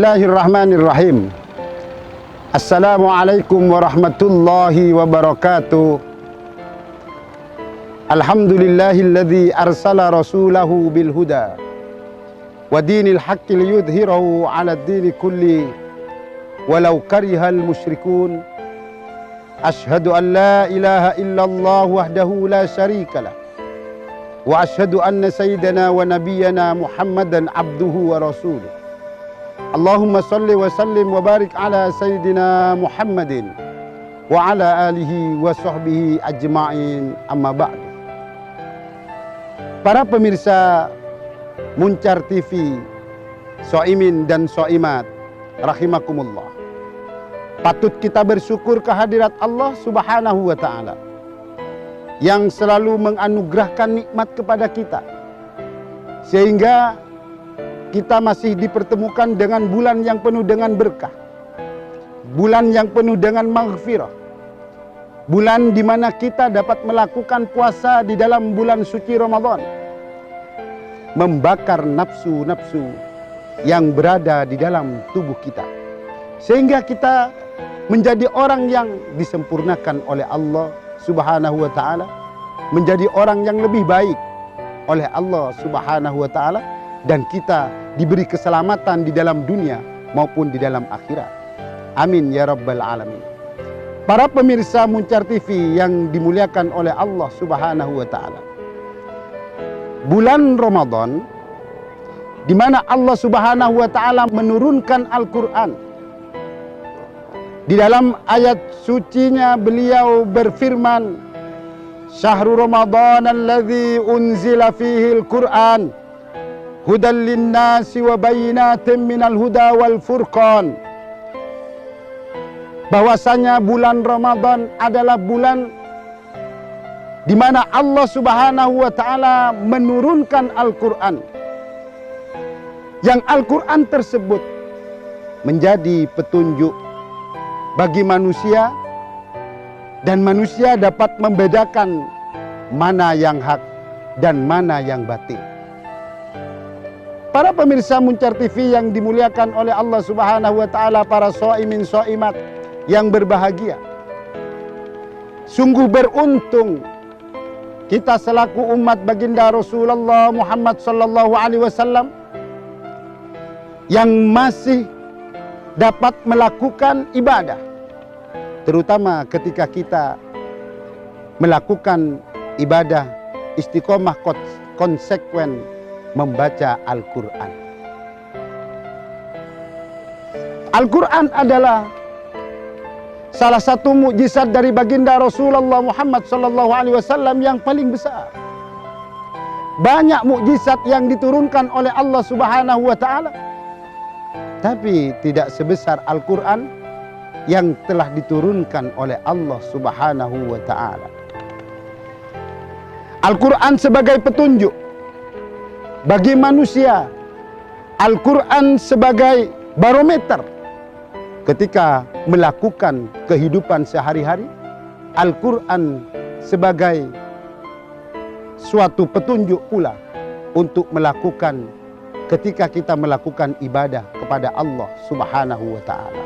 Bismillahirrahmanirrahim. Assalamualaikum warahmatullahi wabarakatuh. Alhamdulillahilladzi arsala rasulahu bil huda wa dinil haqqi liyudhhirahu 'ala ad-dini kulli walau karihal musyrikun. Asyhadu an la ilaha illallah wahdahu la syarikalah wa asyhadu anna sayyidana wa nabiyyana Muhammadan abduhu wa rasuluh. Allahumma salli wa sallim wa barik ala sayyidina Muhammadin wa ala alihi wa sahbihi ajma'in, amma ba'du. Para pemirsa Muncar TV, Soimin dan Soimat rahimakumullah, patut kita bersyukur kehadirat Allah Subhanahu wa ta'ala yang selalu menganugerahkan nikmat kepada kita, sehingga kita masih dipertemukan dengan bulan yang penuh dengan berkah, bulan yang penuh dengan maghfirah, bulan di mana kita dapat melakukan puasa di dalam bulan suci Ramadan, membakar nafsu-nafsu yang berada di dalam tubuh kita, sehingga kita menjadi orang yang disempurnakan oleh Allah Subhanahu wa ta'ala, menjadi orang yang lebih baik oleh Allah Subhanahu wa ta'ala, dan kita diberi keselamatan di dalam dunia maupun di dalam akhirat. Amin ya rabbal alamin. Para pemirsa Muncar TV yang dimuliakan oleh Allah Subhanahu wa ta'ala, bulan Ramadan di mana Allah Subhanahu wa ta'ala menurunkan Al-Qur'an. Di dalam ayat sucinya beliau berfirman, "Syahrul Ramadan alladzi unzila fihi al-Qur'an hudan linnasi wa bayyinatin minal huda wal furqan." Bahwasanya bulan Ramadan adalah bulan di mana Allah Subhanahu wa ta'ala menurunkan Al-Qur'an, yang Al-Qur'an tersebut menjadi petunjuk bagi manusia, dan manusia dapat membedakan mana yang hak dan mana yang batil. Para pemirsa Muncar TV yang dimuliakan oleh Allah Subhanahu wa ta'ala, para soimin soimat yang berbahagia, sungguh beruntung kita selaku umat baginda Rasulullah Muhammad sallallahu alaihi wasallam yang masih dapat melakukan ibadah, terutama ketika kita melakukan ibadah istiqomah konsekuen membaca Al-Quran. Al-Quran adalah salah satu mukjizat dari baginda Rasulullah Muhammad sallallahu alaihi wasallam yang paling besar. Banyak mukjizat yang diturunkan oleh Allah Subhanahu wa ta'ala, tapi tidak sebesar Al-Quran yang telah diturunkan oleh Allah Subhanahu wa ta'ala. Al-Quran sebagai petunjuk bagi manusia, Al-Quran sebagai barometer ketika melakukan kehidupan sehari-hari, Al-Quran sebagai suatu petunjuk pula untuk melakukan ketika kita melakukan ibadah kepada Allah Subhanahu wa ta'ala.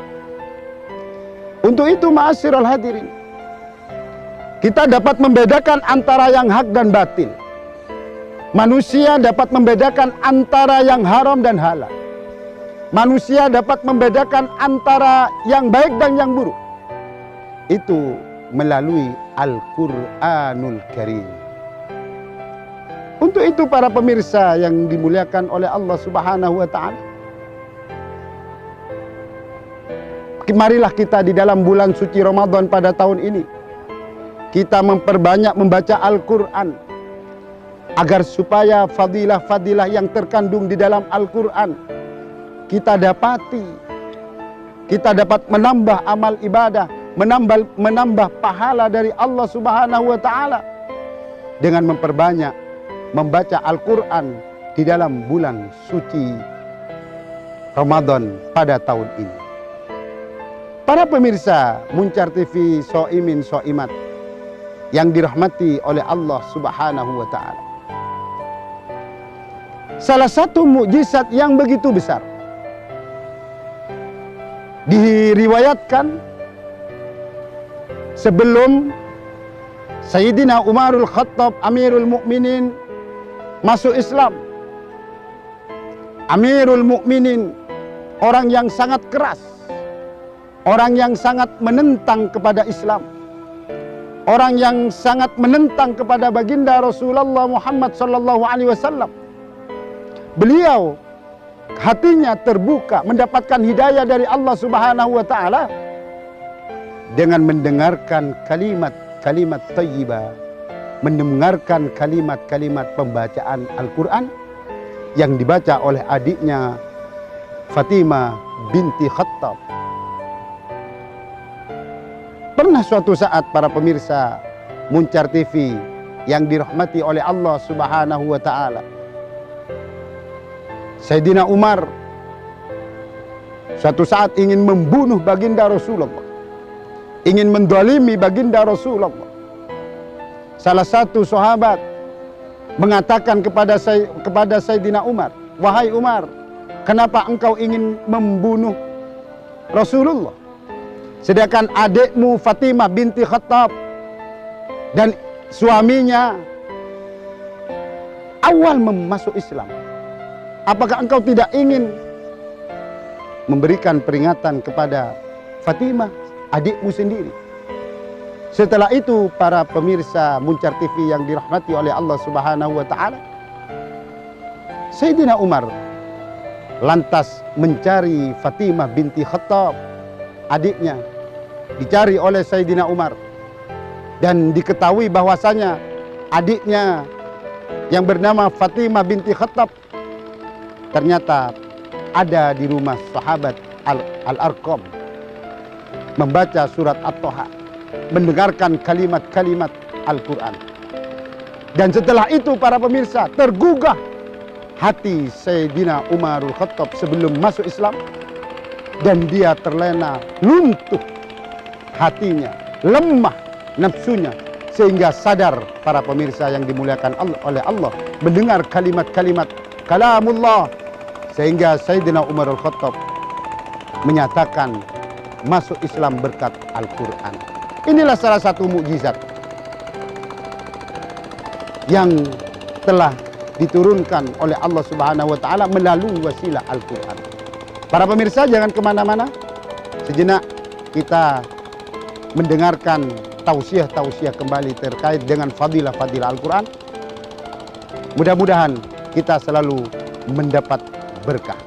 Untuk itu ma'asyiral hadirin, kita dapat membedakan antara yang hak dan batil. Manusia dapat membedakan antara yang haram dan halal. Manusia dapat membedakan antara yang baik dan yang buruk. Itu melalui Al-Quranul Karim. Untuk itu para pemirsa yang dimuliakan oleh Allah Subhanahu wa ta'ala, marilah kita di dalam bulan suci Ramadan pada tahun ini, kita memperbanyak membaca Al-Quran, agar supaya fadilah-fadilah yang terkandung di dalam Al-Quran kita dapati, kita dapat menambah amal ibadah, menambah pahala dari Allah Subhanahu wa ta'ala dengan memperbanyak membaca Al-Quran di dalam bulan suci Ramadan pada tahun ini. Para pemirsa Muncar TV, Soimin Soimat yang dirahmati oleh Allah Subhanahu wa ta'ala, salah satu mukjizat yang begitu besar Diriwayatkan sebelum Sayyidina Umarul Khattab Amirul Mukminin masuk Islam, Amirul Mukminin orang yang sangat keras, orang yang sangat menentang kepada Islam, orang yang sangat menentang kepada baginda Rasulullah Muhammad sallallahu alaihi wasallam. Beliau hatinya terbuka mendapatkan hidayah dari Allah Subhanahu wa taala dengan mendengarkan kalimat-kalimat thayyibah, mendengarkan kalimat-kalimat pembacaan Al-Qur'an yang dibaca oleh adiknya Fatimah binti Khattab. Pernah suatu saat para pemirsa Muncar TV yang dirahmati oleh Allah Subhanahu wa taala, Sayyidina Umar suatu saat ingin membunuh baginda Rasulullah, ingin mendolimi baginda Rasulullah. Salah satu sahabat mengatakan kepada Sayyidina Umar, "Wahai Umar, kenapa engkau ingin membunuh Rasulullah? Sedangkan adikmu Fatimah binti Khattab dan suaminya awal masuk Islam. Apakah engkau tidak ingin memberikan peringatan kepada Fatimah, adikmu sendiri?" Setelah itu para pemirsa Muncar TV yang dirahmati oleh Allah Subhanahu wa taala, Sayyidina Umar lantas mencari Fatimah binti Khattab, adiknya. Dicari oleh Sayyidina Umar dan diketahui bahwasanya adiknya yang bernama Fatimah binti Khattab ternyata ada di rumah sahabat Al-Arqam, membaca surat At-Taha, mendengarkan kalimat-kalimat Al-Quran. Dan setelah itu para pemirsa, tergugah hati Sayyidina Umarul Khattab sebelum masuk Islam, dan dia terlena, luntuh hatinya, lemah nafsunya, sehingga sadar para pemirsa yang dimuliakan oleh Allah mendengar kalimat-kalimat kalamullah, sehingga Sayyidina Umarul Khattab menyatakan masuk Islam berkat Al-Quran. Inilah salah satu mukjizat yang telah diturunkan oleh Allah Subhanahu wa taala melalui wasilah Al-Quran. Para pemirsa, jangan kemana-mana. Sejenak kita mendengarkan tausiah-tausiah kembali terkait dengan fadilah-fadilah Al-Quran. Mudah-mudahan kita selalu mendapat berkah.